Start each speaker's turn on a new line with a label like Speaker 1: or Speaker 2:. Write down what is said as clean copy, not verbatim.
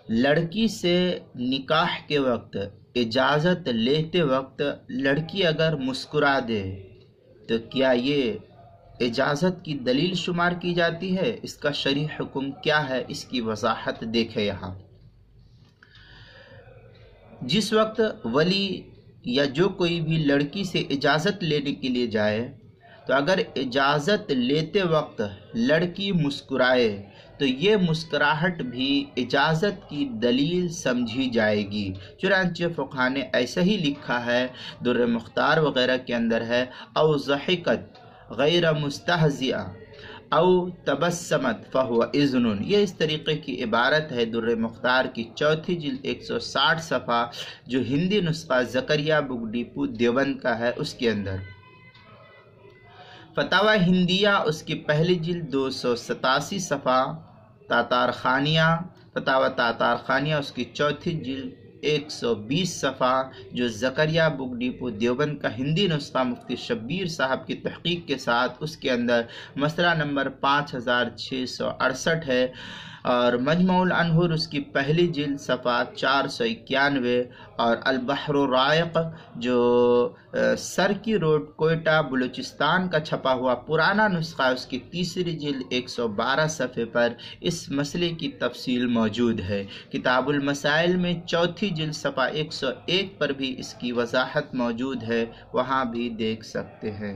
Speaker 1: لڑکی سے نکاح کے وقت اجازت لیتے وقت لڑکی اگر مسکرا دے تو کیا یہ اجازت کی دلیل شمار کی جاتی ہے؟ اس کا شرعی حکم کیا ہے؟ اس کی وضاحت دیکھیں یہاں۔ جس وقت ولی یا جو کوئی بھی لڑکی سے اجازت لینے کے لیے جائے تو اگر اجازت لیتے وقت لڑکی مسکرائے تو یہ مسکراہٹ بھی اجازت کی دلیل سمجھی جائے گی۔ چنانچہ فقہاء نے ایسا ہی لکھا ہے، در مختار وغیرہ کے اندر ہے، او ضحکت غیر مستہزئہ او تبسمت فہو اذن۔ یہ اس طریقے کی عبارت ہے در مختار کی چوتھی جلد 160 صفحہ، جو ہندی نسخہ زکریا بک ڈپو دیوبند کا ہے، اس کے اندر۔ فتاوی ہندیہ اس کی پہلی جلد 287 صفحہ، تاتار خانیہ، فتاوی تاتار خانیہ اس کی چوتھی جلد 120 صفحہ، جو زکریا بک ڈپو دیوبند کا ہندی نسخہ مفتی شبیر صاحب کی تحقیق کے ساتھ، اس کے اندر مسئلہ نمبر 5668 ہے، اور مجموع الانہور اس کی پہلی جلد صفحہ 491، اور البحر الرائق جو سرکی روڈ کوئٹہ بلوچستان کا چھپا ہوا پرانا نسخہ اس کی تیسری جلد 112 صفحے پر اس مسئلے کی تفصیل موجود ہے۔ کتاب المسائل میں چوتھی جلد صفحہ 101 پر بھی اس کی وضاحت موجود ہے، وہاں بھی دیکھ سکتے ہیں۔